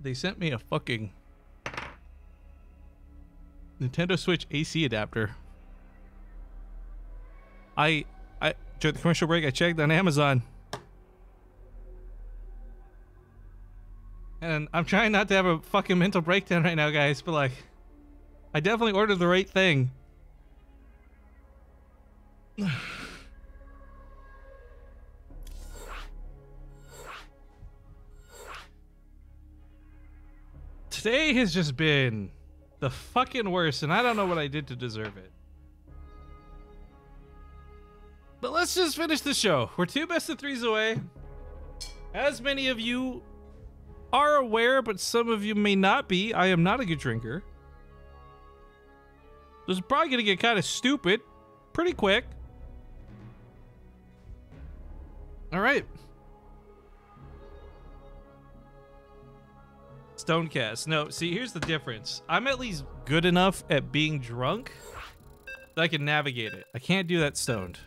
They sent me a fucking Nintendo Switch AC adapter. During the commercial break, I checked on Amazon. And I'm trying not to have a fucking mental breakdown right now, guys, but like, I definitely ordered the right thing. Today has just been the fucking worst, and I don't know what I did to deserve it. But let's just finish the show. We're 2 best of 3s away. As many of you are aware, but some of you may not be, I am not a good drinker. This is probably gonna get kind of stupid pretty quick. All right. Stonecast. No, see, here's the difference. I'm at least good enough at being drunk that I can navigate it. I can't do that stoned.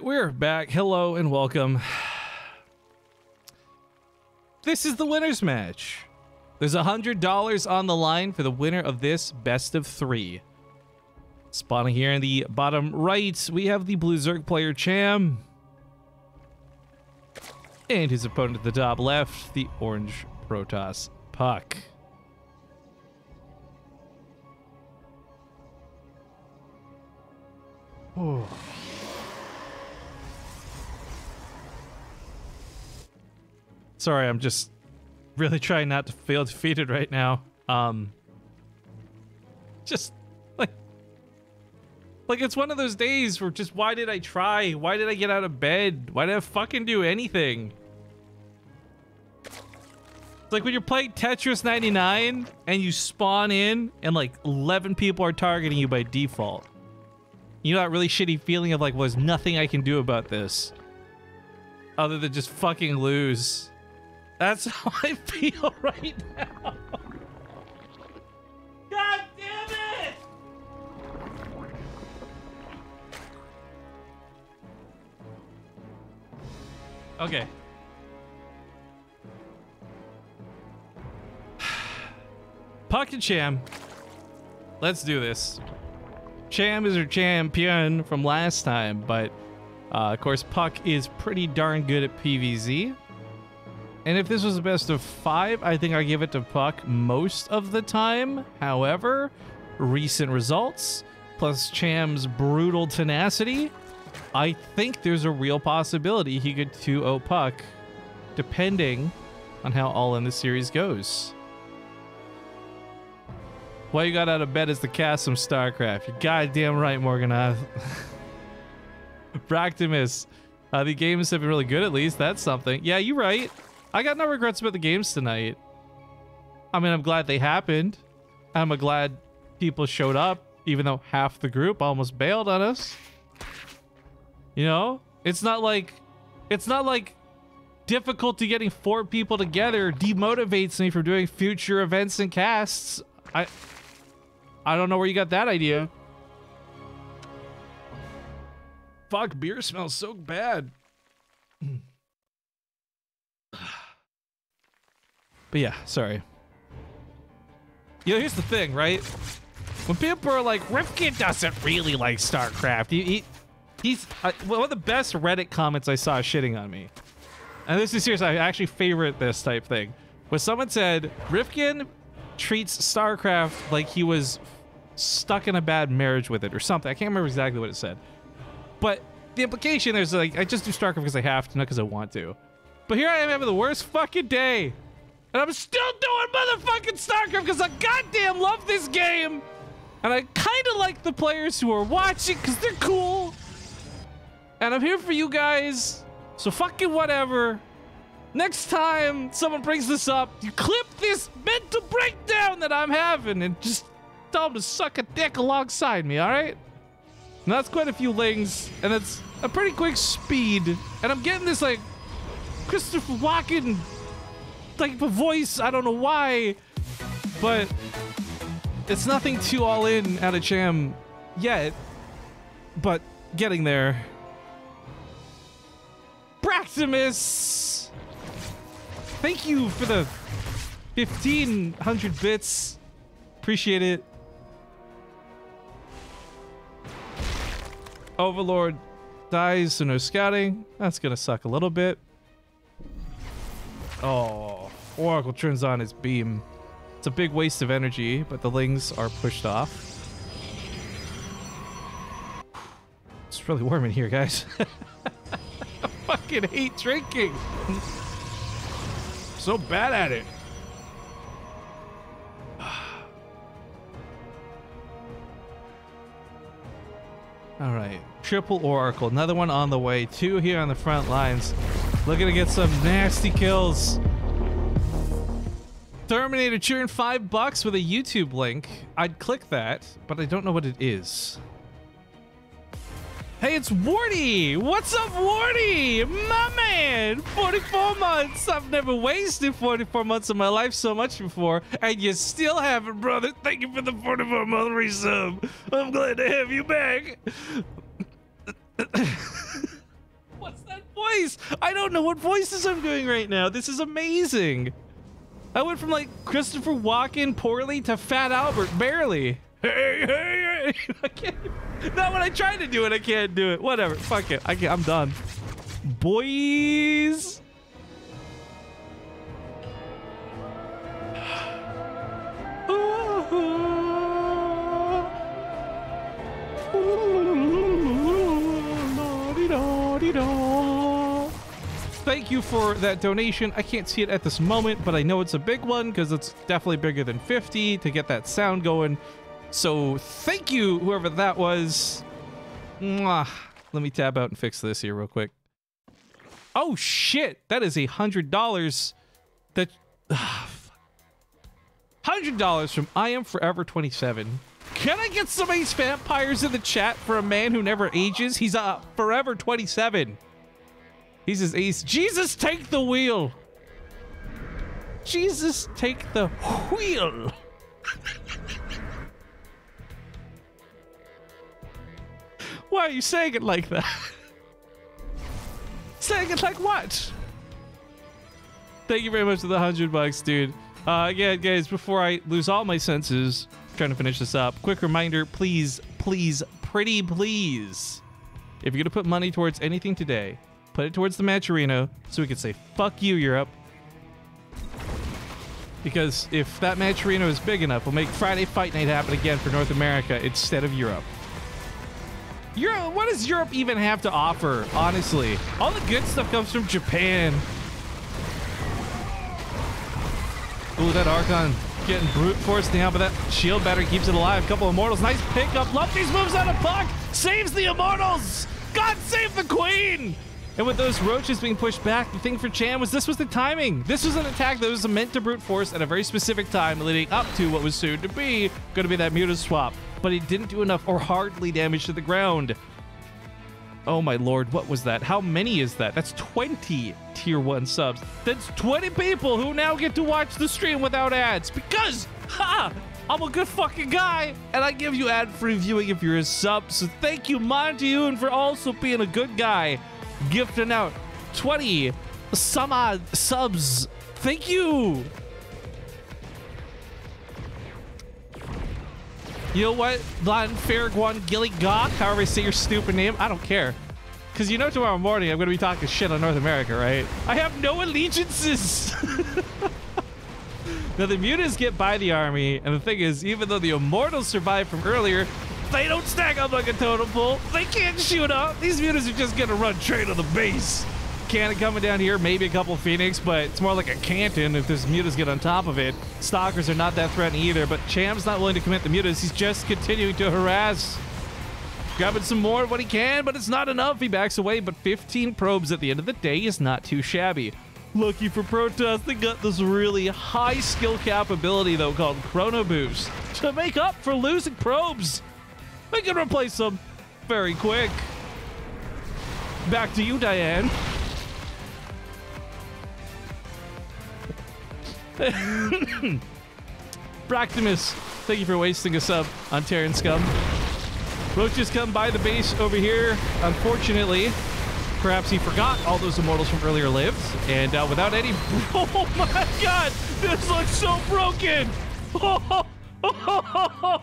We're back. Hello and welcome. This is the winner's match. There's $100 on the line for the winner of this best of 3. Spawning here in the bottom right, we have the blue Zerg player Cham. And his opponent at the top left, the orange Protoss Puck. Oh. Sorry, I'm just really trying not to feel defeated right now. Just like it's one of those days where just, why did I try? Why did I get out of bed? Why did I fucking do anything? It's like when you're playing Tetris 99 and you spawn in and like 11 people are targeting you by default. You know that really shitty feeling of like, well, there's nothing I can do about this other than just fucking lose. That's how I feel right now. God damn it! Okay. Puck and Cham. Let's do this. Cham is our champion from last time, but of course Puck is pretty darn good at PvZ. And if this was a best of 5, I think I give it to Puck most of the time. However, recent results, plus Cham's brutal tenacity, I think there's a real possibility he could 2-0 Puck, depending on how all in the series goes. Why you got out of bed is to cast some StarCraft. You're goddamn right, Morganath. Bractimus. The games have been really good, at least. That's something. Yeah, you're right. I got no regrets about the games tonight. I mean, I'm glad they happened. I'm glad people showed up, even though half the group almost bailed on us. You know, it's not like difficulty getting 4 people together demotivates me from doing future events and casts. I don't know where you got that idea. Fuck, beer smells so bad. But yeah, sorry. You know, here's the thing, right? When people are like, Rifkin doesn't really like StarCraft. He's one of the best Reddit comments I saw shitting on me. And this is serious. I actually favorite this type thing. When someone said, Rifkin treats StarCraft like he was stuck in a bad marriage with it or something. I can't remember exactly what it said. But the implication there's like, I just do StarCraft because I have to, not because I want to. But here I am having the worst fucking day. And I'm still doing motherfucking StarCraft because I goddamn love this game. And I kind of like the players who are watching because they're cool. And I'm here for you guys. So fucking whatever. Next time someone brings this up, you clip this mental breakdown that I'm having and just tell them to suck a dick alongside me, all right? And that's quite a few lings, and it's a pretty quick speed. And I'm getting this, like, Christopher Walken type of voice. I don't know why, but it's nothing too all in out of Cham yet, but getting there. Braximus! Thank you for the 1,500 bits. Appreciate it. Overlord dies, so no scouting. That's gonna suck a little bit. Oh, Oracle turns on his beam. It's a big waste of energy, but the lings are pushed off. It's really warm in here, guys. I fucking hate drinking. So bad at it. All right, triple Oracle, another one on the way. 2 here on the front lines. Looking to get some nasty kills. Terminator cheering $5 with a YouTube link. I'd click that, but I don't know what it is. Hey, it's Wardy! What's up, Wardy? My man! 44 months! I've never wasted 44 months of my life so much before, and you still haven't, brother. Thank you for the 44-month resub. I'm glad to have you back. What's that voice? I don't know what voices I'm doing right now. This is amazing. I went from, like, Christopher Walken poorly to Fat Albert barely. Hey, hey, hey! I can't. Not when I try to do it, I can't do it. Whatever. Fuck it. I'm done. Boys. Thank you for that donation. I can't see it at this moment, but I know it's a big one because it's definitely bigger than 50 to get that sound going. So thank you, whoever that was. Mwah. Let me tab out and fix this here real quick. Oh shit, that is $100. That $100 from I Am Forever 27. Can I get some Ace Vampires in the chat for a man who never ages? He's Forever 27. He's his ace. Jesus, take the wheel. Jesus, take the wheel. Why are you saying it like that? Saying it like what? Thank you very much for the $100, dude. Again, guys, before I lose all my senses, trying to finish this up, quick reminder, please, please, pretty please, if you're gonna put money towards anything today, put it towards the match arena so we can say, fuck you, Europe. Because if that match arena is big enough, we'll make Friday Fight Night happen again for North America instead of Europe. What does Europe even have to offer, honestly? All the good stuff comes from Japan. Ooh, that Archon getting brute force down, but that shield battery keeps it alive. Couple of Immortals, nice pickup. Love these moves out of puck. Saves the Immortals. God save the Queen. And with those roaches being pushed back, the thing for Cham was this was the timing. This was an attack that was meant to brute force at a very specific time leading up to what was soon to be going to be that Muta swap. But it didn't do enough or hardly damage to the ground. Oh my lord, what was that? How many is that? That's 20 tier 1 subs. That's 20 people who now get to watch the stream without ads because, I'm a good fucking guy and I give you ad-free viewing if you're a sub. So thank you, Monty, and for also being a good guy. Gifting out 20 some odd subs. Thank you. You know what? Lan Farraguan Gilly Gawk, however you say your stupid name, I don't care. Because you know tomorrow morning I'm going to be talking shit on North America, right? I have no allegiances. Now the Mutas get by the army, and the thing is, even though the Immortals survived from earlier, they don't stack up like a totem pole. They can't shoot up. These Mutas are just going to run trade on the base. cannon coming down here, maybe a couple Phoenix, but it's more like a Canton if this Mutas get on top of it. Stalkers are not that threatening either, but Cham's not willing to commit the Mutas. He's just continuing to harass. Grabbing some more of what he can, but it's not enough. He backs away, but 15 probes at the end of the day is not too shabby. Lucky for Protoss, they got this really high skill cap ability, though, called Chrono Boost, to make up for losing probes. They can replace them very quick. Back to you, Diane. Bractimus, thank you for wasting a sub on Terran Scum. Roaches come by the base over here. Unfortunately, perhaps he forgot all those immortals from earlier lives, and without any... Oh my god! This looks so broken!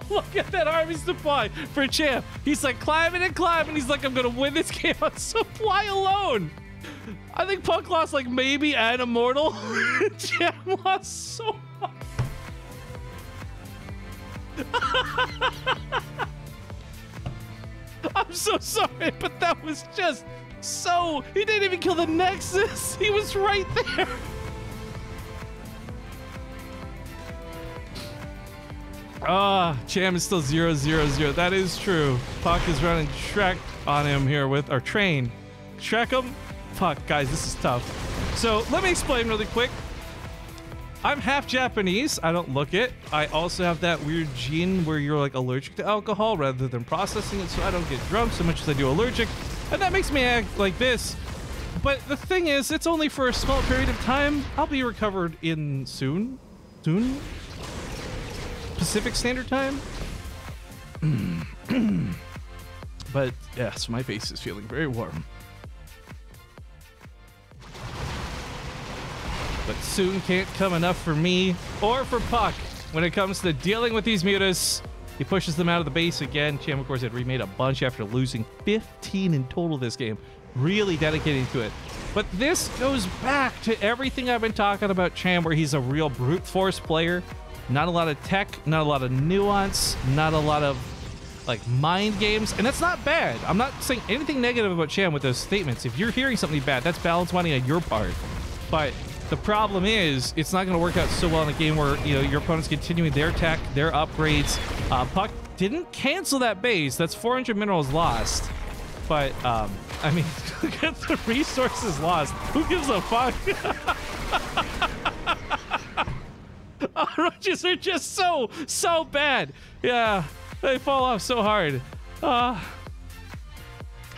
Look at that army supply for Cham. He's like climbing and climbing. He's like, I'm gonna win this game on supply alone. I think Punk lost like maybe an immortal. Cham lost so much. I'm so sorry, but that was just so... He didn't even kill the Nexus. He was right there. Cham is still 0-0-0. That is true. Puck is running Shrek on him here with our train. Shrek him? Fuck, guys, this is tough. So let me explain really quick. I'm half Japanese. I don't look it. I also have that weird gene where you're like allergic to alcohol rather than processing it, so I don't get drunk so much as I do allergic. And that makes me act like this. But the thing is, it's only for a small period of time. I'll be recovered in soon. Soon? Pacific Standard Time? But yes, my face is feeling very warm. But soon can't come enough for me or for Puck when it comes to dealing with these Mutas. He pushes them out of the base again. Cham, of course, had remade a bunch after losing 15 in total this game. Really dedicating to it. But this goes back to everything I've been talking about Cham, where he's a real brute force player. Not a lot of tech, not a lot of nuance, not a lot of like mind games, and that's not bad. I'm not saying anything negative about Cham with those statements. If you're hearing something bad, that's balance money on your part. But the problem is, it's not going to work out so well in a game where, you know, your opponent's continuing their tech, their upgrades. Puck didn't cancel that base. That's 400 minerals lost. But, I mean, look at the resources lost. Who gives a fuck? Roaches are just so bad. Yeah, they fall off so hard.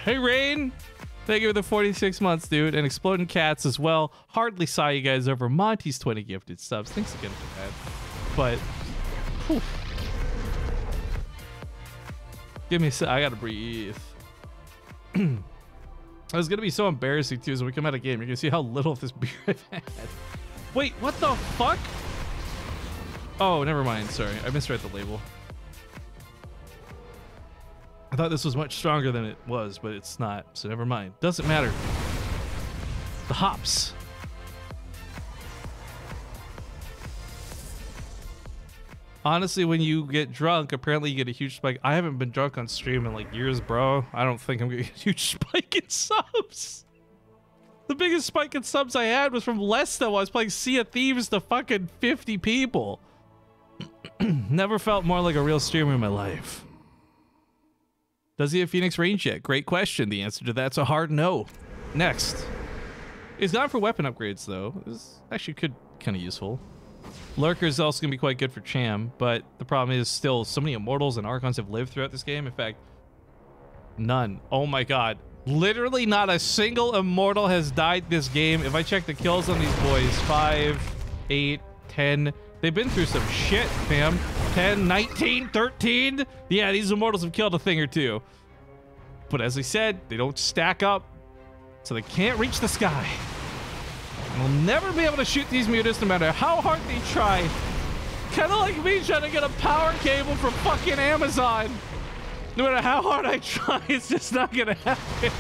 Hey, Rain. Thank you for the 46 months, dude. And Exploding Cats as well. Hardly saw you guys over. Monty's 20 gifted subs. Thanks again for that. But, whew. Give me a sec. I gotta breathe. It's gonna be so embarrassing, too, as we come out of game. You're gonna see how little of this beer I've had. Wait, what the fuck? Oh, never mind. Sorry. I misread the label. I thought this was much stronger than it was, but it's not, so never mind. Doesn't matter. The hops. Honestly, when you get drunk, apparently you get a huge spike. I haven't been drunk on stream in like years, bro. I don't think I'm getting a huge spike in subs. The biggest spike in subs I had was from Lesto. I was playing Sea of Thieves to fucking 50 people. Never felt more like a real streamer in my life. Does he have Phoenix range yet? Great question. The answer to that's a hard no. Next. He's gone for weapon upgrades, though. This actually could be kind of useful. Lurker is also going to be quite good for Cham, but the problem is still so many Immortals and Archons have lived throughout this game. In fact, none. Oh my god. Literally not a single Immortal has died this game. If I check the kills on these boys, 5, 8, 10... They've been through some shit, fam. 10, 19, 13. Yeah, these Immortals have killed a thing or two. But as I said, they don't stack up, so they can't reach the sky. And we'll never be able to shoot these Mutas no matter how hard they try. Kind of like me trying to get a power cable from fucking Amazon. No matter how hard I try, it's just not gonna happen.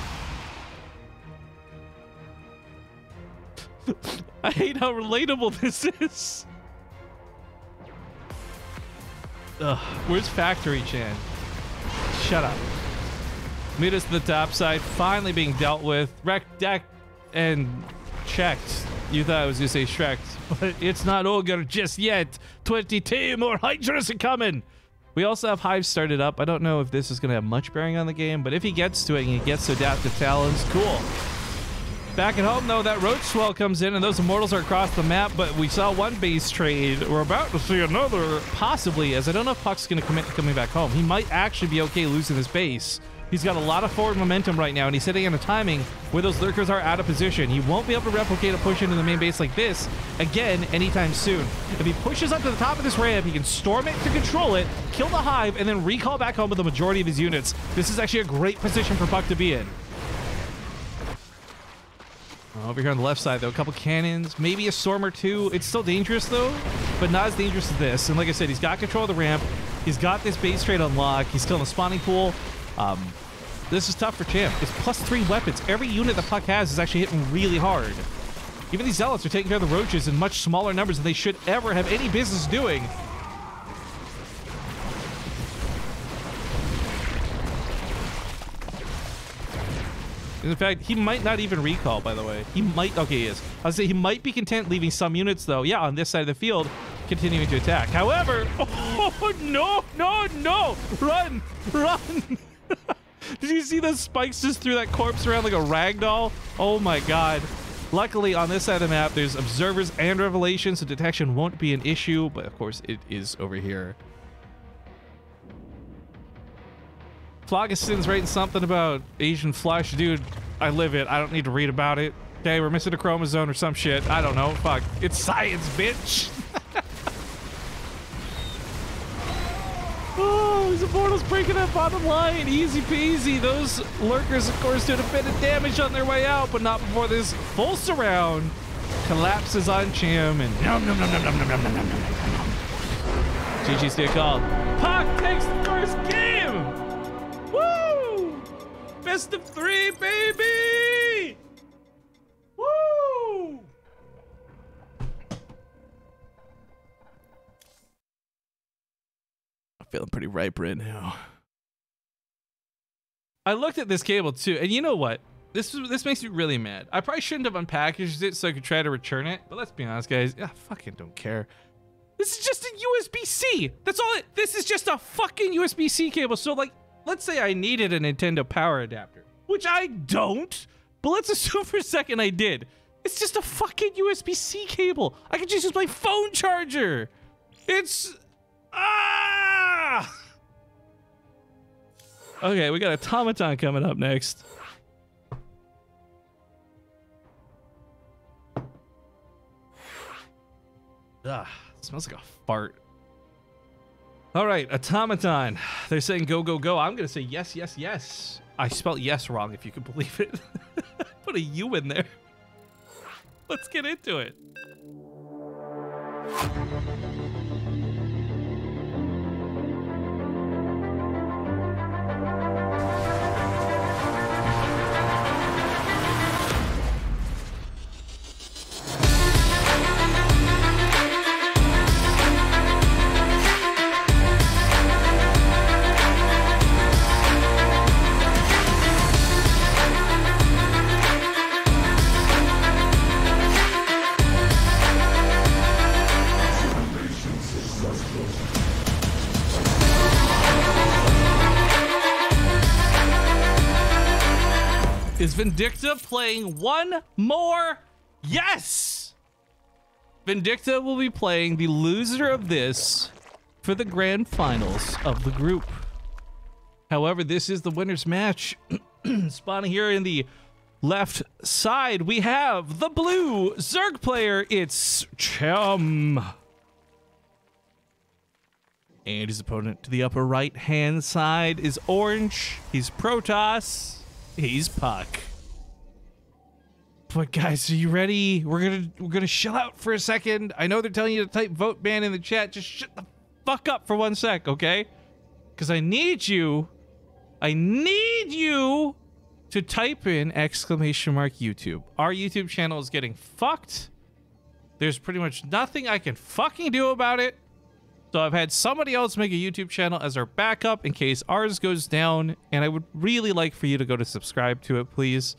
I hate how relatable this is. Ugh, where's Factory Chan? Shut up. Mutas to the top side, finally being dealt with. Wreck deck and checked. You thought I was gonna say Shrek, but it's not ogre just yet. 22 more Hydras are coming. We also have Hive started up. I don't know if this is gonna have much bearing on the game, but if he gets to it and he gets to Adaptive Talons, cool. Back at home, though, that Roach Swell comes in, and those Immortals are across the map, but we saw one base trade. We're about to see another, possibly, as I don't know if Puck's going to commit to coming back home. He might actually be okay losing this base. He's got a lot of forward momentum right now, and he's sitting in a timing where those Lurkers are out of position. He won't be able to replicate a push into the main base like this, again, anytime soon. If he pushes up to the top of this ramp, he can storm it to control it, kill the Hive, and then recall back home with the majority of his units. This is actually a great position for Puck to be in. Over here on the left side, though, a couple cannons, maybe a storm or two. It's still dangerous, though, but not as dangerous as this. And like I said, he's got control of the ramp. He's got this base trade unlocked. He's still in the spawning pool. This is tough for Cham. It's +3 weapons. Every unit the Puck has is actually hitting really hard. Even these Zealots are taking care of the Roaches in much smaller numbers than they should ever have any business doing. In fact, he might not even recall, by the way. He might... Okay, he is. I was saying he might be content leaving some units, though. Yeah, on this side of the field, continuing to attack. However... Oh, no, no, no! Run! Run! Did you see those spikes just threw that corpse around like a ragdoll? Oh, my God. Luckily, on this side of the map, there's Observers and Revelations, so detection won't be an issue. But, of course, it is over here. Phlogiston's writing something about Asian flesh. Dude, I live it. I don't need to read about it. Okay, we're missing a chromosome or some shit. I don't know. Fuck. It's science, bitch. Oh, these Immortals breaking that bottom line. Easy peasy. Those Lurkers, of course, did a bit of damage on their way out, but not before this full surround collapses on Cham and nom nom nom nom nom nom nom nom nom nom nom. GG's get called. Puck takes the first game. Woo! Best of 3, baby! Woo! I'm feeling pretty ripe right now. I looked at this cable too, and you know what? This makes me really mad. I probably shouldn't have unpackaged it so I could try to return it, but let's be honest, guys. I fucking don't care. This is just a USB-C. That's all it. This is just a fucking USB-C cable. So, like, let's say I needed a Nintendo power adapter, which I don't, but let's assume for a second I did. It's just a fucking USB-C cable. I could just use my phone charger. It's... Ah! Okay, we got Automaton coming up next. Ugh, smells like a fart. All right, Automaton. They're saying go, go, go. I'm going to say yes, yes, yes. I spelled yes wrong, if you can believe it. Put a U in there. Let's get into it. Is Vindicta playing one more? Yes! Vindicta will be playing the loser of this for the grand finals of the group. However, this is the winner's match. Spawning here in the left side, we have the blue Zerg player. It's Cham. And his opponent to the upper right-hand side is orange. He's Protoss. He's Puck. But guys, are you ready? We're gonna chill out for a second. I know they're telling you to type vote ban in the chat. Just shut the fuck up for 1 sec, okay? Because I need you to type in !YouTube. Our YouTube channel is getting fucked. There's pretty much nothing I can fucking do about it. So I've had somebody else make a YouTube channel as our backup in case ours goes down, and I would really like for you to go to subscribe to it, please.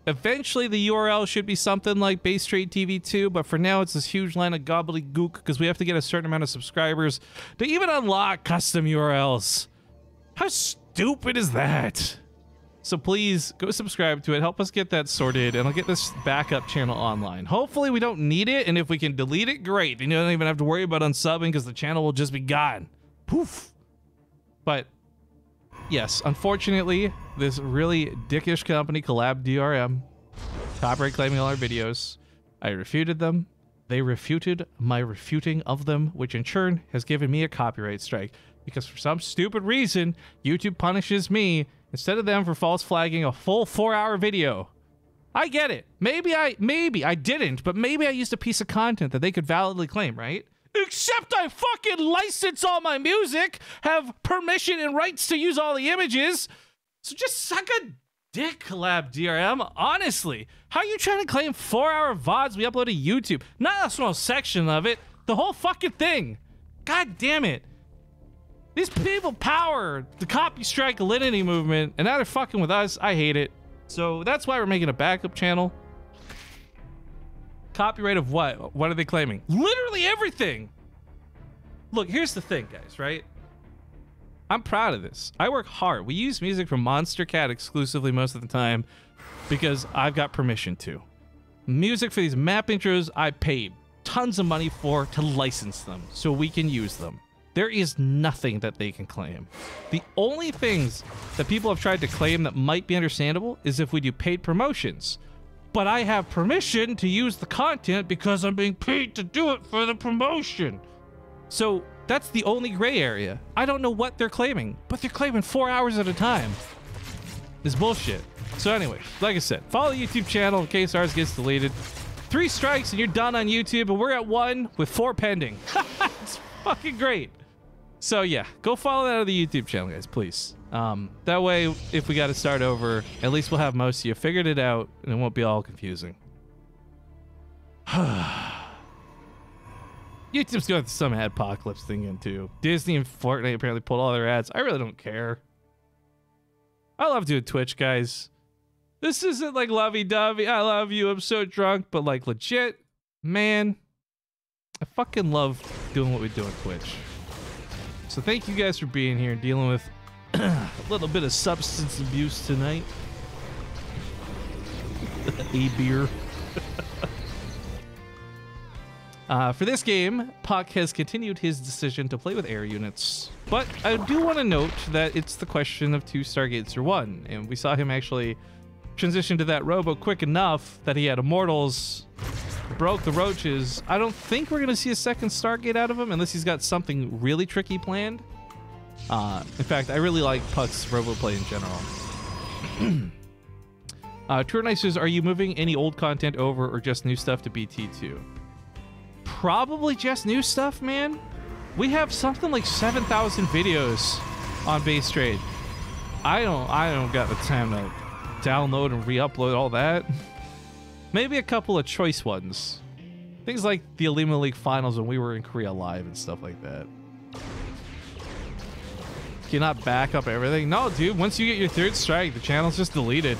Eventually, the URL should be something like BaseTradeTV 2, but for now, it's this huge line of gobbledygook because we have to get a certain amount of subscribers to even unlock custom URLs. How stupid is that? So please go subscribe to it. Help us get that sorted, and I'll get this backup channel online. Hopefully, we don't need it, and if we can delete it, great. Then you don't even have to worry about unsubbing because the channel will just be gone. Poof. But yes, unfortunately, this really dickish company, Collab DRM, copyright claiming all our videos. I refuted them. They refuted my refuting of them, which in turn has given me a copyright strike. Because for some stupid reason, YouTube punishes me instead of them for false flagging a full 4-hour video. I get it. Maybe I didn't, but maybe I used a piece of content that they could validly claim, right? Except I fucking license all my music, have permission and rights to use all the images. So just suck a dick, Collab DRM. Honestly, how are you trying to claim 4-hour VODs we upload to YouTube? Not a small section of it, the whole fucking thing. God damn it. These people power the copy strike alinity movement, and now they're fucking with us. I hate it. So that's why we're making a backup channel. Copyright of what? What are they claiming? Literally everything. Look, here's the thing, guys, right? I'm proud of this. I work hard. We use music from Monster Cat exclusively most of the time because I've got permission to. Music for these map intros, I paid tons of money for to license them so we can use them. There is nothing that they can claim. The only things that people have tried to claim that might be understandable is if we do paid promotions. But I have permission to use the content because I'm being paid to do it for the promotion. So that's the only gray area. I don't know what they're claiming, but they're claiming 4 hours at a time. It's bullshit. So anyway, like I said, follow the YouTube channel in case ours gets deleted. 3 strikes and you're done on YouTube, and we're at 1 with 4 pending. It's fucking great. So yeah, go follow that on the YouTube channel, guys, please. That way, if we got to start over, at least we'll have most of you figured it out, and it won't be all confusing. YouTube's going through some adpocalypse thing in too. Disney and Fortnite apparently pulled all their ads. I really don't care. I love doing Twitch, guys. This isn't like lovey-dovey. I love you. I'm so drunk, but like legit, man, I fucking love doing what we do on Twitch. So thank you guys for being here and dealing with a little bit of substance abuse tonight. A beer. For this game, Puck has continued his decision to play with air units. But I do want to note that it's the question of 2 Stargates or 1. And we saw him actually transition to that robo quick enough that he had Immortals, broke the roaches. I don't think we're going to see a second Stargate out of him unless he's got something really tricky planned. In fact, I really like Puck's robo play in general. Tour says, are you moving any old content over or just new stuff to BT2? Probably just new stuff, man. We have something like 7,000 videos on Base Trade. I don't got the time to download and re-upload all that. Maybe a couple of choice ones. Things like the Alima League finals when we were in Korea live and stuff like that. Can you not back up everything? No, dude, once you get your 3rd strike, the channel's just deleted.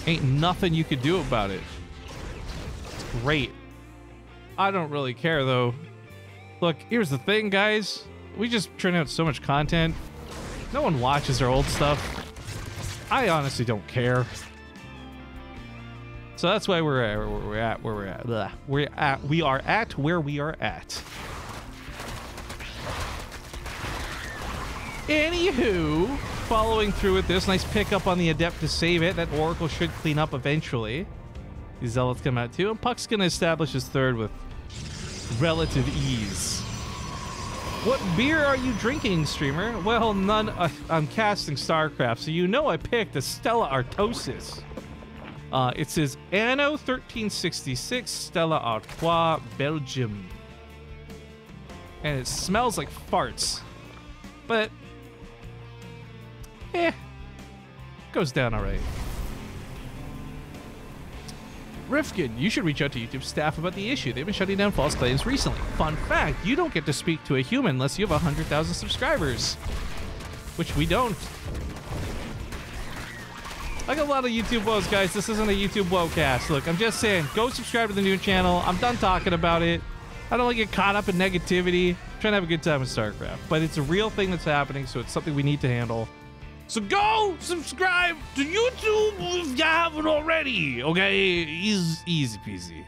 Ain't nothing you could do about it. It's great. I don't really care, though. Look, here's the thing, guys. We just churn out so much content. No one watches our old stuff. I honestly don't care. So that's why we are at where we are at. Anywho, following through with this, nice pickup on the Adept to save it. That Oracle should clean up eventually. These Zealots come out too, and Puck's gonna establish his 3rd with relative ease. What beer are you drinking, streamer? Well, none. I'm casting StarCraft, so you know I picked a Stella Artosis. It says Anno 1366 Stella Artois, Belgium. And it smells like farts. But, goes down all right. Rifkin, you should reach out to YouTube staff about the issue. They've been shutting down false claims recently. Fun fact, you don't get to speak to a human unless you have 100,000 subscribers. Which we don't. I got a lot of YouTube woes, guys. This isn't a YouTube woe cast. Look, I'm just saying, go subscribe to the new channel. I'm done talking about it. I don't want to get caught up in negativity. I'm trying to have a good time with StarCraft. But it's a real thing that's happening, so it's something we need to handle. So go subscribe to YouTube if you haven't already, okay? Easy peasy.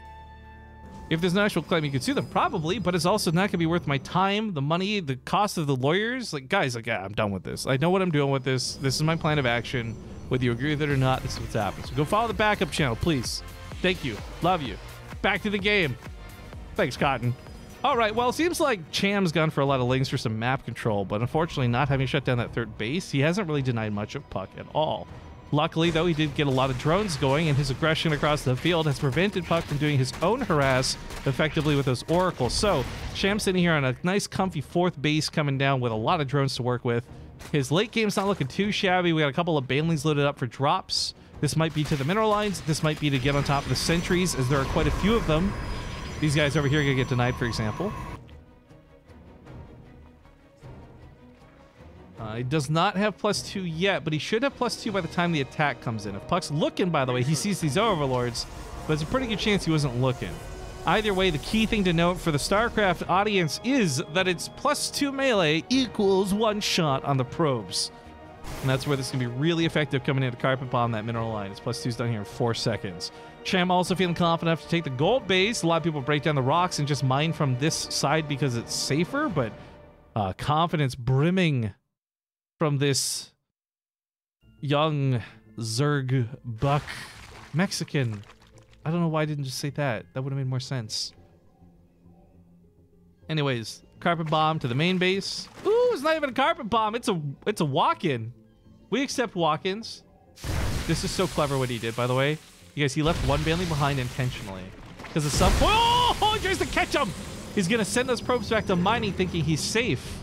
If there's an actual claim, you could sue them, probably, but it's also not going to be worth my time, the money, the cost of the lawyers. Like, guys, like, yeah, I'm done with this. I know what I'm doing with this. This is my plan of action. Whether you agree with it or not, this is what's happening. So go follow the backup channel, please. Thank you. Love you. Back to the game. Thanks, Cotton. All right, well, it seems like Cham's gone for a lot of links for some map control, but unfortunately not having shut down that third base, he hasn't really denied much of Puck at all. Luckily, though, he did get a lot of drones going, and his aggression across the field has prevented Puck from doing his own harass effectively with those oracles. So, Cham sitting here on a nice, comfy fourth base coming down with a lot of drones to work with. His late game's not looking too shabby. We got a couple of banelings loaded up for drops. This might be to the mineral lines. This might be to get on top of the sentries, as there are quite a few of them. These guys over here are going to get denied, for example. He does not have +2 yet, but he should have +2 by the time the attack comes in. If Puck's looking, by the way, he sees these overlords, but it's a pretty good chance he wasn't looking. Either way, the key thing to note for the StarCraft audience is that it's +2 melee equals 1 shot on the probes. And that's where this is going to be really effective coming in to carpet bomb that mineral line. It's +2's done here in 4 seconds. Cham also feeling confident enough to take the gold base. A lot of people break down the rocks and just mine from this side because it's safer, but confidence brimming from this young Zerg buck Mexican. I don't know why I didn't just say that. That would have made more sense. Anyways, carpet bomb to the main base. Ooh, it's not even a carpet bomb. It's a walk-in. We accept walk-ins. This is so clever what he did, by the way. You guys, he left one baneley behind intentionally. Because at some point, oh, he tries to catch him. He's going to send those probes back to mining thinking he's safe.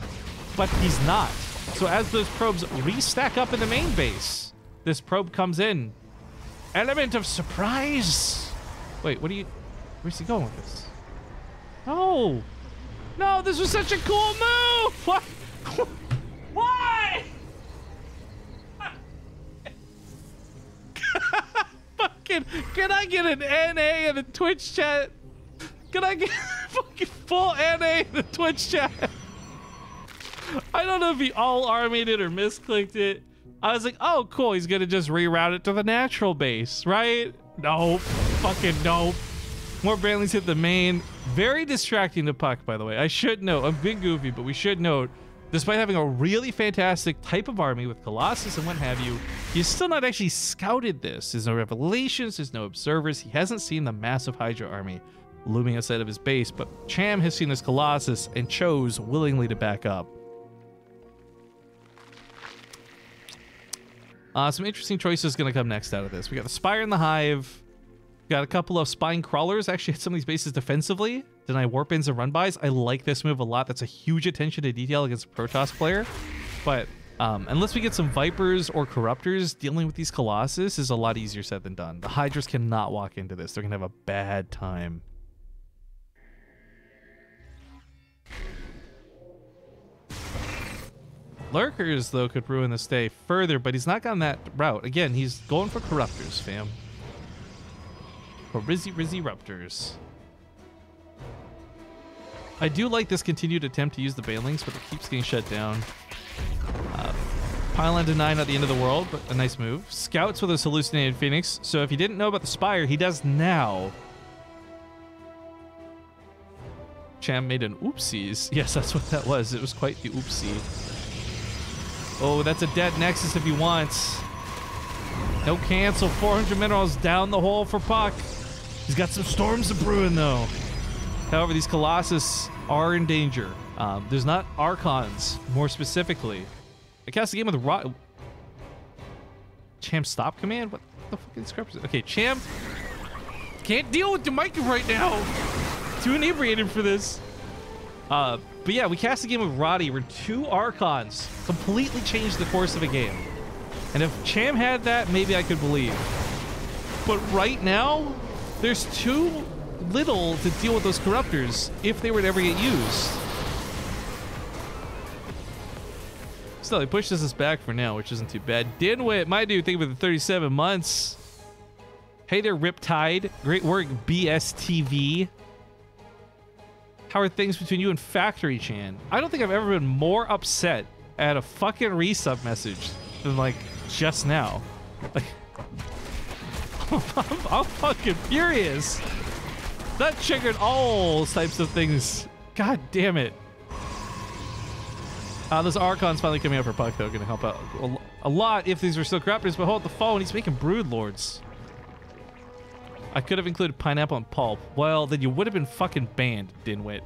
But he's not. So as those probes restack up in the main base, this probe comes in. Element of surprise. Wait, where's he going with this? No. No, this was such a cool move. What? Why? Fucking, can I get an NA in the Twitch chat? Can I get fucking full NA in the Twitch chat? I don't know if he all armied it or misclicked it. I was like, oh, cool. He's going to just reroute it to the natural base, right? Nope. Fucking nope. More banelings hit the main. Very distracting to Puck, by the way. I should note, I'm being goofy, but we should note, despite having a really fantastic type of army with Colossus and what have you, he's still not actually scouted this. There's no revelations, there's no observers. He hasn't seen the massive Hydra army looming outside of his base, but Cham has seen this Colossus and chose willingly to back up. Some interesting choices going to come next out of this. We got the Spire in the Hive. We got a couple of Spine Crawlers actually hit some of these bases defensively. Deny warp-ins and run-bys. I like this move a lot. That's a huge attention to detail against a Protoss player. But unless we get some Vipers or Corruptors, dealing with these Colossus is a lot easier said than done. The Hydras cannot walk into this. They're going to have a bad time. Lurkers, though, could ruin this day further, but he's not gone that route. Again, he's going for Corruptors, fam. For Rizzy Raptors. I do like this continued attempt to use the banelings, but it keeps getting shut down. Pylon deny, not the end of the world, but a nice move. Scouts with his hallucinated Phoenix. So if you didn't know about the Spire, he does now. Cham made an oopsies. Yes, that's what that was. It was quite the oopsie. Oh, that's a dead Nexus if he wants. No cancel. 400 minerals down the hole for Puck. He's got some storms brewing, though. However, these Colossus are in danger. There's not Archons, more specifically. I cast the game with Rot. Cham stop command? What the fuck is this? Okay, Cham can't deal with Jamaica right now. Too inebriated for this. But yeah, we cast a game with Roddy where 2 Archons completely changed the course of a game. And if Cham had that, maybe I could believe. But right now, there's too little to deal with those Corruptors if they were to ever get used. still, he pushes us back for now, which isn't too bad. Dinwit, my dude, thank you for the 37 months. Hey there, Riptide. Great work, BaseTradeTV. How are things between you and Factory Chan? I don't think I've ever been more upset at a fucking resub message than, like, just now. Like, I'm fucking furious. That triggered all types of things. God damn it. Those Archons finally coming up for Puck, though. Gonna help out a lot if these were still corruptors, but hold the phone. He's making Brood Lords. I could have included pineapple and pulp. Well, then you would have been fucking banned, Dinwit.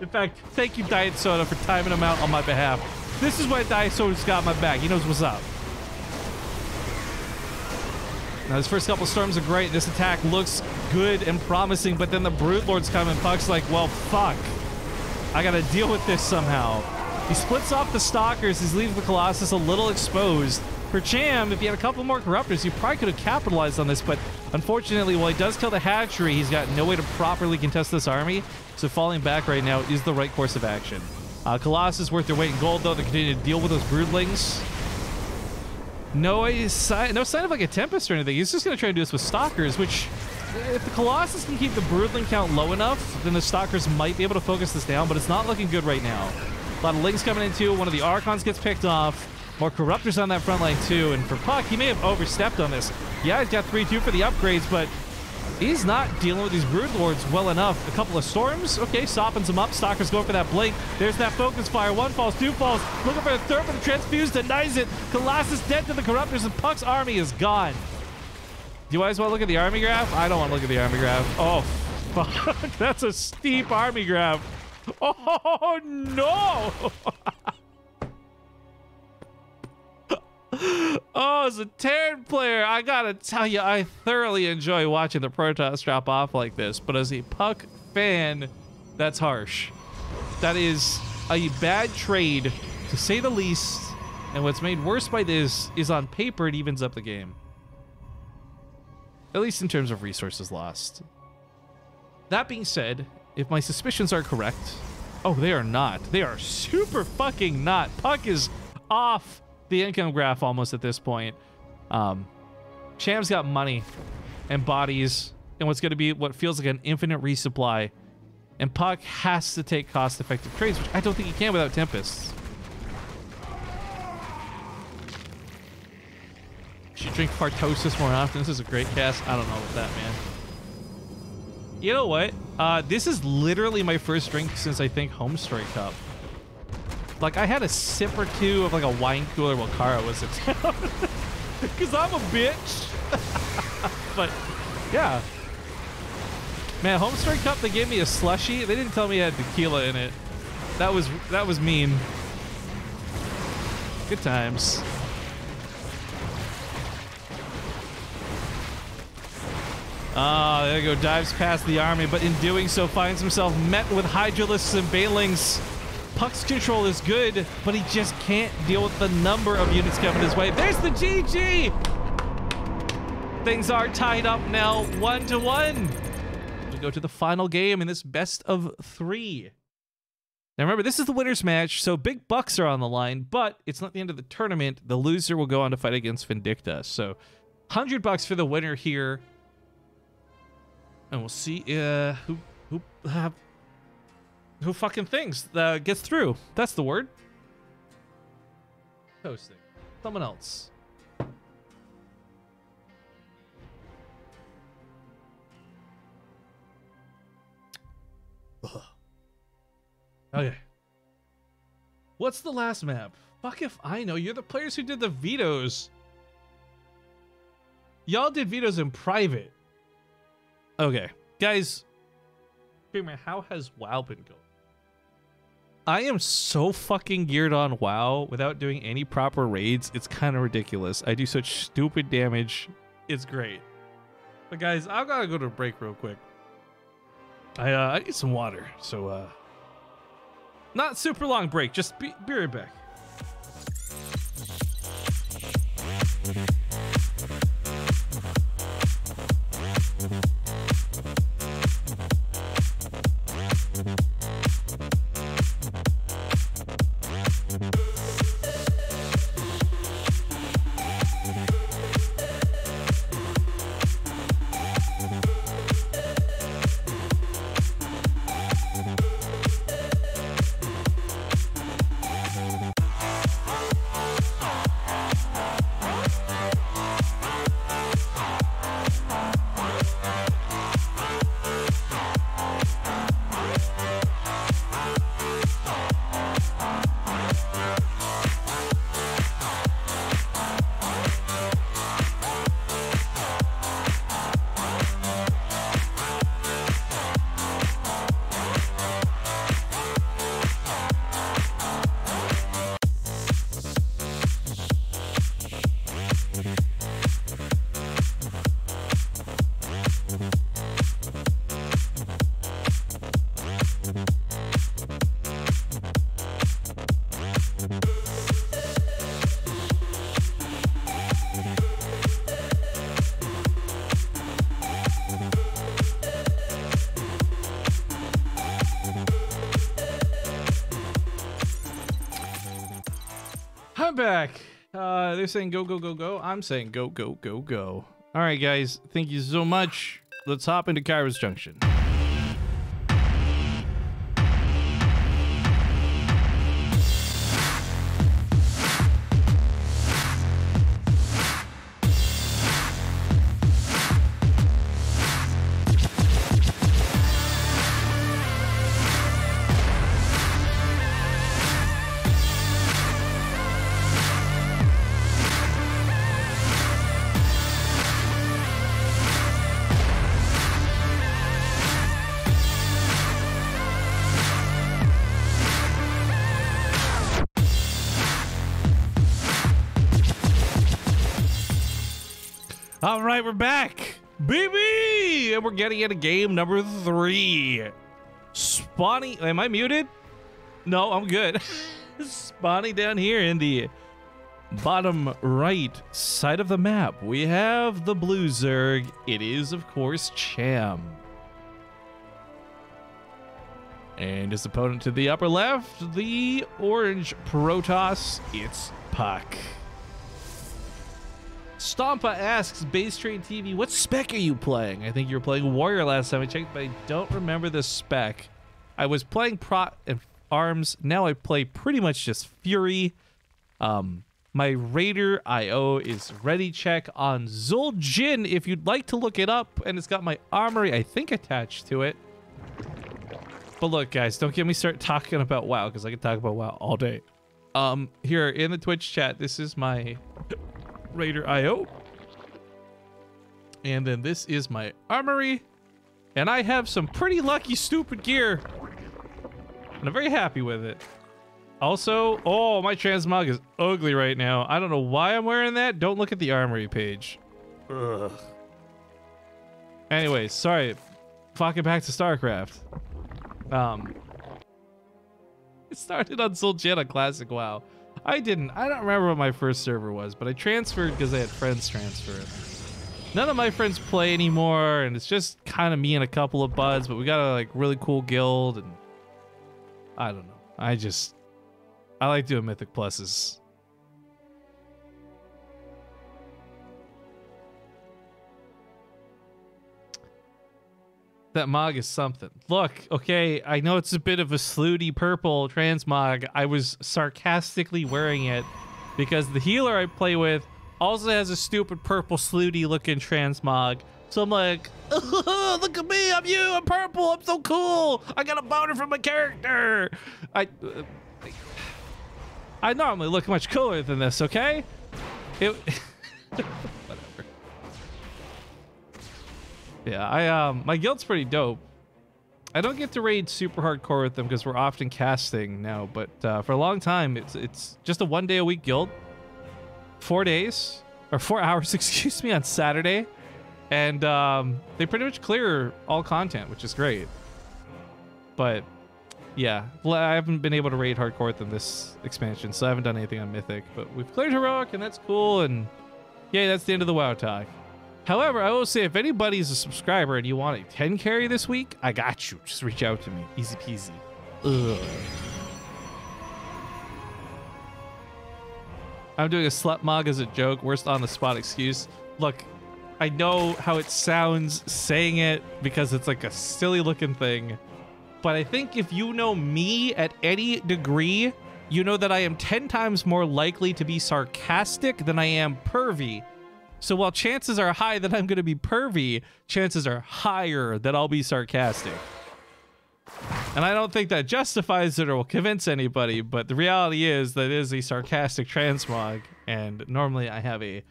In fact, thank you, Diet Soda, for timing him out on my behalf. This is why Diet Soda's got my back. He knows what's up. Now, his first couple storms are great. This attack looks good and promising, but then the Brood Lords come and Puck's like, well, fuck. I gotta deal with this somehow. He splits off the Stalkers. He's leaving the Colossus a little exposed. For Cham, if he had a couple more Corruptors, he probably could have capitalized on this, but unfortunately, while he does kill the hatchery, he's got no way to properly contest this army, so falling back right now is the right course of action. Colossus worth their weight in gold, though. They continue to deal with those Broodlings. No sign of like a Tempest or anything. He's just going to try and do this with Stalkers, which, if the Colossus can keep the Broodling count low enough, then the Stalkers might be able to focus this down, but it's not looking good right now. A lot of Lings coming in, too. One of the Archons gets picked off. More Corruptors on that front line, too. And for Puck, he may have overstepped on this. Yeah, he's got 3-2 for the upgrades, but he's not dealing with these Brood Lords well enough. A couple of Storms. Okay, softens him up. Stalker's going for that Blink. There's that Focus Fire. 1 falls, 2 falls. Looking for the third, but the Transfuse denies it. Colossus dead to the Corruptors, and Puck's army is gone. Do you guys want to look at the army graph? I don't want to look at the army graph. Oh, fuck. That's a steep army graph. Oh, no. Oh, as a Terran player, I gotta tell you, I thoroughly enjoy watching the Protoss drop off like this, but as a Puck fan, that's harsh. That is a bad trade, to say the least, and what's made worse by this is on paper it evens up the game. At least in terms of resources lost. That being said, if my suspicions are correct, oh, they are not. They are super fucking not. Puck is off the income graph almost at this point. Cham's got money and bodies and what's going to be what feels like an infinite resupply, and Puck has to take cost-effective trades, which I don't think he can without Tempests. Should drink Fartosis more often. This is a great cast. I don't know about that, man. You know what? This is literally my first drink since I think Homestory Cup. Like, I had a sip or two of like a wine cooler while Kara was in town. Because I'm a bitch. But, yeah. Man, Homestory Cup, they gave me a slushie. They didn't tell me it had tequila in it. That was mean. Good times. Ah, there you go. Dives past the army, but in doing so finds himself met with Hydralisks and Banelings. Puck's control is good, but he just can't deal with the number of units coming his way. There's the GG! Things are tied up now, 1-1. We go to the final game in this best of 3. Now remember, this is the winner's match, so big bucks are on the line, but it's not the end of the tournament. The loser will go on to fight against Vindicta. So $100 for the winner here. And we'll see who fucking thinks gets through. That's the word. Toasting. Someone else. Ugh. Okay. What's the last map? Fuck if I know. You're the players who did the vetoes. Y'all did vetoes in private. Okay. Guys, how has WoW been going? I am so fucking geared on WoW without doing any proper raids. It's kind of ridiculous. I do such stupid damage. It's great. But guys, I've got to go to a break real quick. I need some water. So, not super long break. Just be right back. back. They're saying go, go, go, go. I'm saying go, go, go, go. All right, guys. Thank you so much. Let's hop into Kairos Junction. All right, we're back, baby, and we're getting into game number 3. Spawning, am I muted? No, I'm good. Spawning down here in the bottom right side of the map, we have the blue Zerg. It is, of course, Cham. And his opponent to the upper left, the orange Protoss, it's Puck. Stompa asks, BaseTradeTV, what spec are you playing? I think you were playing Warrior last time I checked, but I don't remember the spec. I was playing Prot and Arms. Now I play pretty much just Fury. My Raider IO is ready check on Zul'jin if you'd like to look it up, and it's got my armory, I think, attached to it. But look, guys, don't get me start talking about WoW, because I can talk about WoW all day. Here in the Twitch chat, this is my Raider IO, and then this is my armory, and I have some pretty lucky stupid gear, and I'm very happy with it. Also, oh, my transmog is ugly right now. I don't know why I'm wearing that. Don't look at the armory page. Ugh. Anyways, sorry, fucking back to StarCraft. It started on Zul'jin on Classic WoW. I don't remember what my first server was, but I transferred because I had friends transfer it. None of my friends play anymore, and it's just kind of me and a couple of buds, but we got a like really cool guild, and I don't know. I like doing Mythic Pluses. That mog is something. Look, okay, I know it's a bit of a slooty purple transmog. I was sarcastically wearing it because the healer I play with also has a stupid purple slooty looking transmog. So I'm like, oh, look at me, I'm you, I'm purple, I'm so cool. I got a boner from my character. I normally look much cooler than this, okay? Whatever. Yeah, my guild's pretty dope. I don't get to raid super hardcore with them because we're often casting now, but for a long time, it's just a 1 day a week guild. 4 days, or 4 hours, excuse me, on Saturday. And they pretty much clear all content, which is great. But yeah, I haven't been able to raid hardcore with them this expansion, so I haven't done anything on Mythic. But we've cleared Heroic, and that's cool, and yay, that's the end of the WoW talk. However, I will say, if anybody's a subscriber and you want a 10 carry this week, I got you. Just reach out to me. Easy peasy. Ugh. I'm doing a slut mog as a joke. Worst on the spot excuse. Look, I know how it sounds saying it because it's like a silly looking thing. But I think if you know me at any degree, you know that I am 10 times more likely to be sarcastic than I am pervy. So while chances are high that I'm going to be pervy, chances are higher that I'll be sarcastic. And I don't think that justifies it or will convince anybody, but the reality is that it is a sarcastic transmog, and normally I have a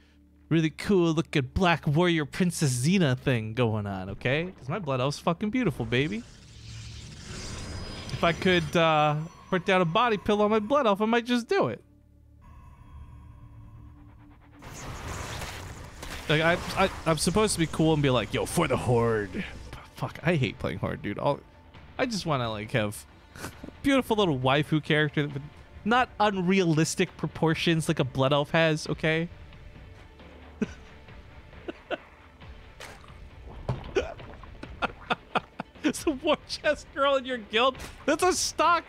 really cool looking Black Warrior Princess Xena thing going on, okay? Because my blood elf's fucking beautiful, baby. If I could put down a body pillow on my blood elf, I might just do it. Like I'm supposed to be cool and be like, yo, for the Horde. Fuck, I hate playing Horde, dude. I just want to like have a beautiful little waifu character with not unrealistic proportions like a blood elf has, okay? It's a war chest girl in your guild. That's a stock.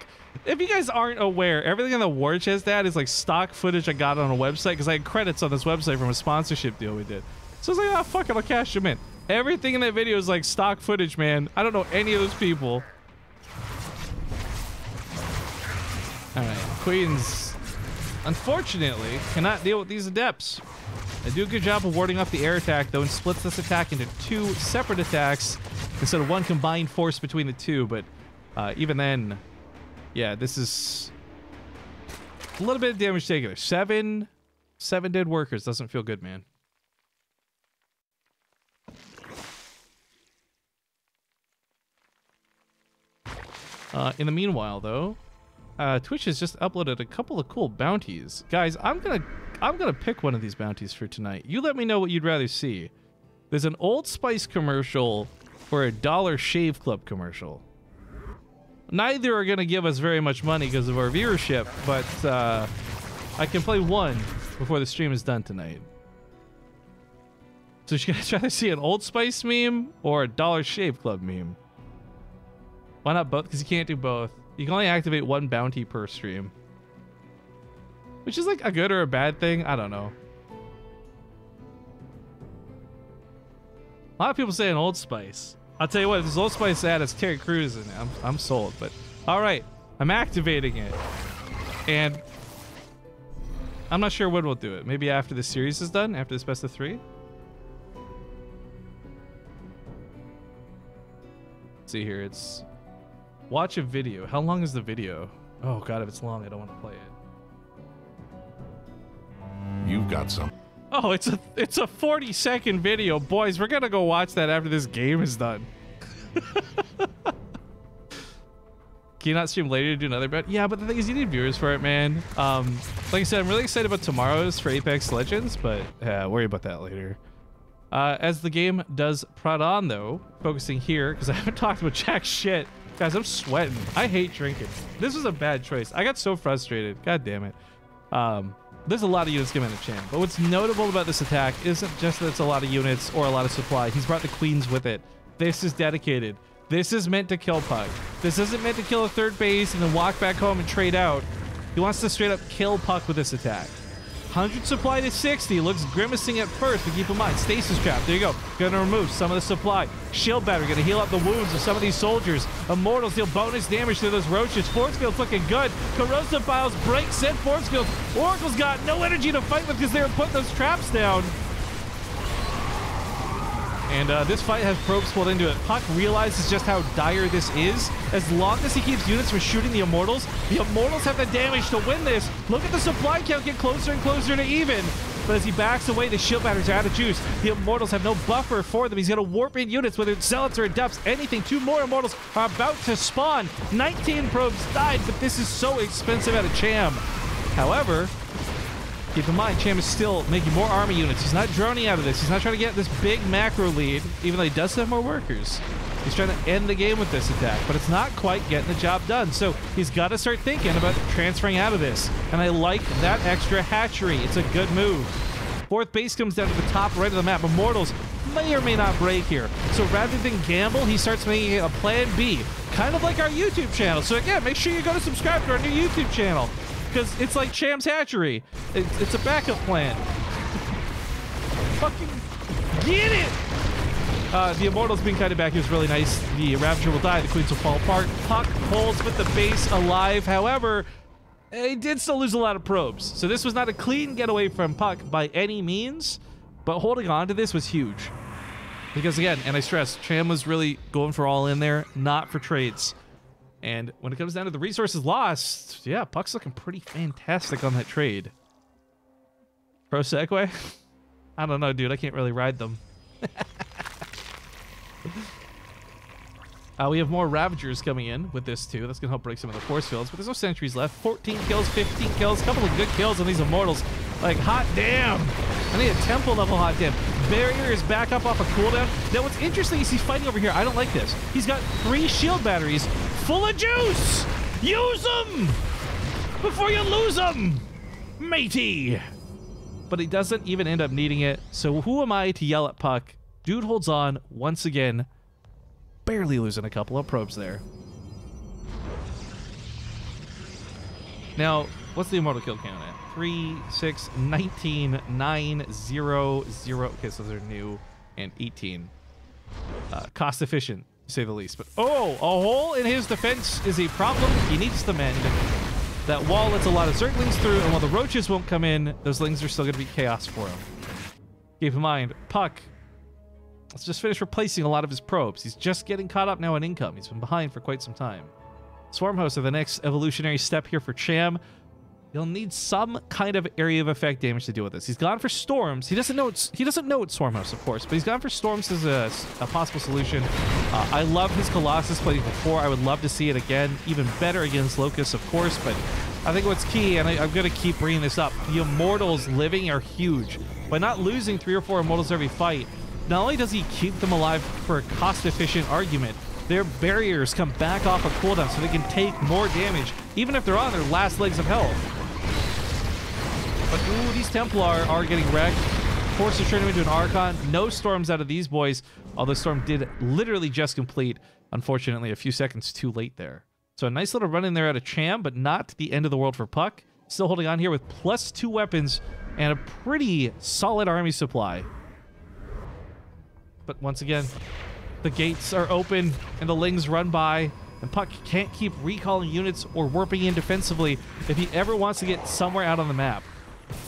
If you guys aren't aware, everything on the war chest that is like stock footage I got on a website because I had credits on this website from a sponsorship deal we did. So I was like, oh, fuck it, I'll cash them in. Everything in that video is like stock footage, man. I don't know any of those people. All right, Queens, unfortunately, cannot deal with these adepts. They do a good job of warding off the air attack, though, and splits this attack into 2 separate attacks instead of 1 combined force between the 2. But even then, yeah, this is a little bit of damage taken. 7 dead workers. Doesn't feel good, man. In the meanwhile, though, Twitch has just uploaded a couple of cool bounties. Guys, I'm gonna pick one of these bounties for tonight. You let me know what you'd rather see. There's an Old Spice commercial or a Dollar Shave Club commercial. Neither are gonna give us very much money because of our viewership, but I can play one before the stream is done tonight. So you guys rather see an Old Spice meme or a Dollar Shave Club meme? Why not both? Because you can't do both. You can only activate 1 bounty per stream. Which is like a good or a bad thing. I don't know. A lot of people say an Old Spice. I'll tell you what, if this Old Spice ad has Terry Crews in it, I'm sold. But all right, I'm activating it. And I'm not sure when we'll do it. Maybe after the series is done, after this best of 3. Let's see here, it's watch a video. How long is the video? Oh god, if it's long, I don't want to play it. You've got some. Oh, it's a 40-second video. Boys, we're gonna go watch that after this game is done. Can you not stream later to do another bet? Yeah, but the thing is you need viewers for it, man. Like I said, I'm really excited about tomorrow's for Apex Legends, but worry about that later. As the game does prod on, though, focusing here, because I haven't talked about jack shit. Guys, I'm sweating. I hate drinking. This was a bad choice. I got so frustrated. God damn it. There's a lot of units coming to Cham, but what's notable about this attack isn't just that it's a lot of units or a lot of supply. He's brought the queens with it. This is dedicated. This is meant to kill Puck. This isn't meant to kill a third base and then walk back home and trade out. He wants to straight up kill Puck with this attack. 100 supply to 60. Looks grimacing at first, but keep in mind, stasis trap. There you go. Gonna remove some of the supply. Shield battery gonna heal up the wounds of some of these soldiers. Immortals deal bonus damage to those roaches. Force field's looking good. Corrosive Files breaks in Force field. Oracle's got no energy to fight with because they were putting those traps down. And this fight has probes pulled into it. Puck realizes just how dire this is. As long as he keeps units from shooting the Immortals have the damage to win this. Look at the supply count get closer and closer to even. But as he backs away, the shield batteries are out of juice. The Immortals have no buffer for them. He's going to warp in units, whether it's Zealots or Adepts, anything. 2 more Immortals are about to spawn. 19 probes died, but this is so expensive out of Cham. However, keep in mind, Cham is still making more army units. He's not droning out of this. He's not trying to get this big macro lead, even though he does have more workers. He's trying to end the game with this attack, but it's not quite getting the job done. So he's got to start thinking about transferring out of this. And I like that extra hatchery. It's a good move. 4th base comes down to the top right of the map. Immortals may or may not break here. So rather than gamble, he starts making a plan B, kind of like our YouTube channel. So again, make sure you go to subscribe to our new YouTube channel, because it's like Cham's hatchery. It's a backup plan. Fucking get it! The Immortals being kited back is really nice. The Ravager will die. The Queens will fall apart. Puck holds with the base alive. However, he did still lose a lot of probes. So this was not a clean getaway from Puck by any means, but holding on to this was huge. Because again, and I stress, Cham was really going for all in there, not for trades. And when it comes down to the resources lost, yeah, Puck's looking pretty fantastic on that trade. Pro Segway? I don't know, dude. I can't really ride them. We have more Ravagers coming in with this, too. That's going to help break some of the force fields. But there's no sentries left. 14 kills, 15 kills. A couple of good kills on these Immortals. Like, hot damn. I need a temple level hot damn. Barrier is back up off a cooldown. Now, what's interesting is he's fighting over here. I don't like this. He's got 3 shield batteries full of juice. Use them before you lose them, matey. But he doesn't even end up needing it. So who am I to yell at Puck? Dude holds on once again. Barely losing a couple of probes there. Now, what's the immortal kill count at? 3, 6, 19, 9, 0, 0. Okay, so they're new. And 18. Cost efficient, to say the least. But, oh, a hole in his defense is a problem. He needs to mend. That wall lets a lot of Zerglings through, and while the roaches won't come in, those lings are still going to be chaos for him. Keep in mind, Puck, let's just finish replacing a lot of his probes. He's just getting caught up now in income. He's been behind for quite some time. Swarm hosts are the next evolutionary step here for Cham. He'll need some kind of area of effect damage to deal with this. He's gone for storms. He doesn't know it's swarm house, of course, but he's gone for storms as a possible solution. I love his Colossus played before. I would love to see it again, even better against Locust, of course. But I think what's key, and I'm going to keep bringing this up, the Immortals living are huge. By not losing 3 or 4 Immortals every fight, not only does he keep them alive for a cost-efficient argument, their barriers come back off a cooldown so they can take more damage, even if they're on their last legs of health. But ooh, these Templar are getting wrecked. Forces turn him into an Archon. No storms out of these boys, although Storm did literally just complete, unfortunately, a few seconds too late there. So a nice little run in there out of Cham, but not the end of the world for Puck. Still holding on here with +2 weapons and a pretty solid army supply. But once again, the gates are open and the Lings run by, and Puck can't keep recalling units or warping in defensively if he ever wants to get somewhere out on the map.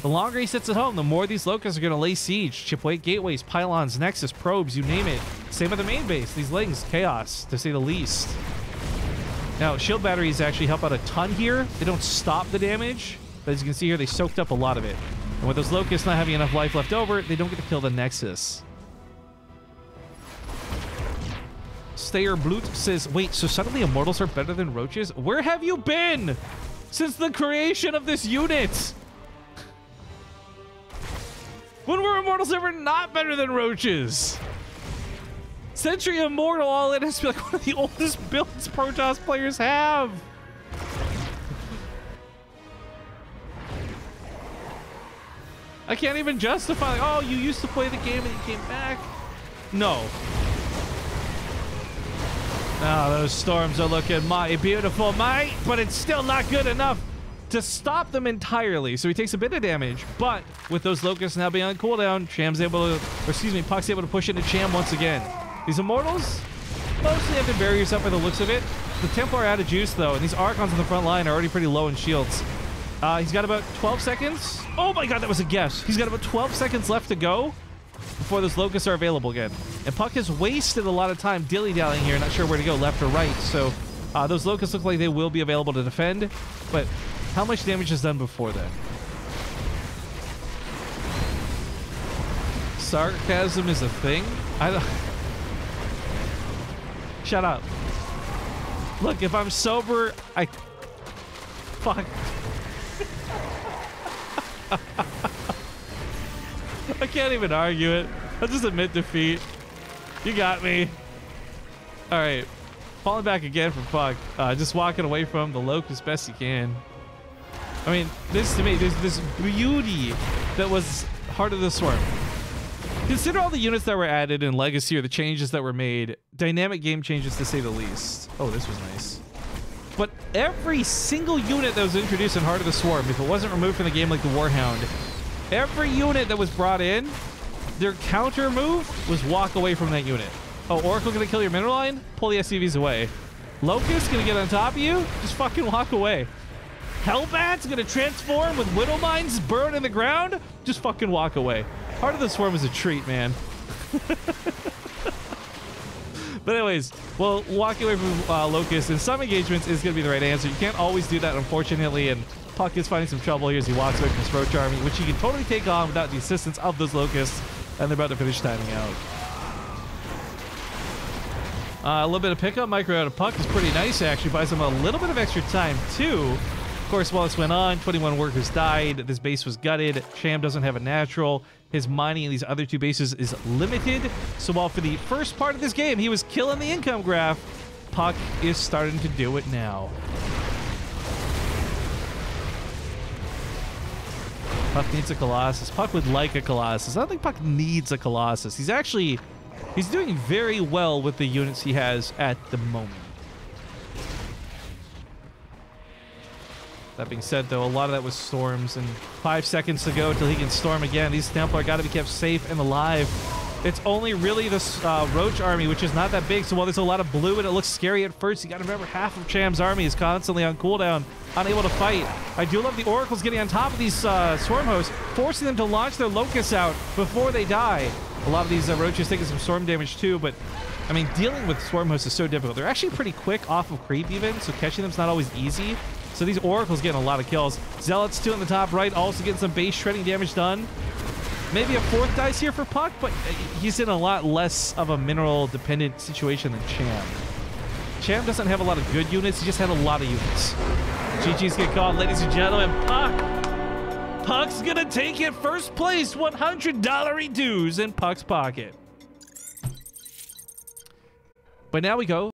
The longer he sits at home, the more these Locusts are going to lay siege. Chip away gateways, pylons, nexus, probes, you name it. Same with the main base. These Lings, chaos, to say the least. Now, shield batteries actually help out a ton here. They don't stop the damage, but as you can see here, they soaked up a lot of it. And with those Locusts not having enough life left over, they don't get to kill the nexus. Stayer Blut says, wait, so suddenly Immortals are better than Roaches? Where have you been since the creation of this unit? When were Immortals ever not better than Roaches? Sentry Immortal, all it has to be like one of the oldest builds Protoss players have. I can't even justify, like, oh, you used to play the game and you came back. No. Oh, those storms are looking mighty beautiful, mate, but it's still not good enough to stop them entirely. So he takes a bit of damage, but with those Locusts now being on cooldown, Puck's able to push into Cham once again. These Immortals mostly have their barriers up by the looks of it. The Templar are out of juice, though, and these Archons on the front line are already pretty low in shields. He's got about 12 seconds. Oh my god, that was a guess. He's got about 12 seconds left to go before those Locusts are available again. And Puck has wasted a lot of time dilly-dallying here, not sure where to go, left or right. So those Locusts look like they will be available to defend, but how much damage is done before that? Sarcasm is a thing? I don't... Shut up. Look, if I'm sober, Fuck. I can't even argue it. I'll just admit defeat. You got me. All right. Falling back again for Puck. Just walking away from the Locust best you can. I mean, this to me, there's this beauty that was Heart of the Swarm. Consider all the units that were added in Legacy or the changes that were made. Dynamic game changes, to say the least. Oh, this was nice. But every single unit that was introduced in Heart of the Swarm, if it wasn't removed from the game like the Warhound, every unit that was brought in, their counter move was walk away from that unit. Oh, Oracle gonna kill your mineral line? Pull the SCVs away. Locust gonna get on top of you? Just fucking walk away. Hellbat's gonna transform with Widow Mines burrowed in the ground? Just fucking walk away. Heart of the Swarm is a treat, man. But anyways, well, walking away from Locust in some engagements is going to be the right answer. You can't always do that, unfortunately, and Puck is finding some trouble here as he walks away from his Roach Army, which he can totally take on without the assistance of those Locusts, and they're about to finish timing out. A little bit of pickup micro out of Puck is pretty nice, actually. Buys him a little bit of extra time, too. Of course, while this went on, 21 workers died. This base was gutted. Cham doesn't have a natural. His mining in these other 2 bases is limited. So while for the first part of this game, he was killing the income graph, Puck is starting to do it now. Puck needs a Colossus. Puck would like a Colossus. I don't think Puck needs a Colossus. He's doing very well with the units he has at the moment. That being said, though, a lot of that was storms, and 5 seconds to go until he can storm again. These Templar got to be kept safe and alive. It's only really this Roach army, which is not that big, so while there's a lot of blue and it looks scary at first, you got to remember half of Cham's army is constantly on cooldown, unable to fight. I do love the Oracles getting on top of these Swarm hosts, forcing them to launch their Locusts out before they die. A lot of these Roaches taking some storm damage too, but I mean, dealing with Swarm hosts is so difficult. They're actually pretty quick off of creep even, so catching them's not always easy. So these Oracles getting a lot of kills. Zealots too in the top right, also getting some base shredding damage done. Maybe a 4th dice here for Puck, but he's in a lot less of a mineral-dependent situation than Cham. Cham doesn't have a lot of good units, he just had a lot of units. GG's get called, ladies and gentlemen. Puck! Puck's gonna take it first place, $100 dues in Puck's pocket. But now we go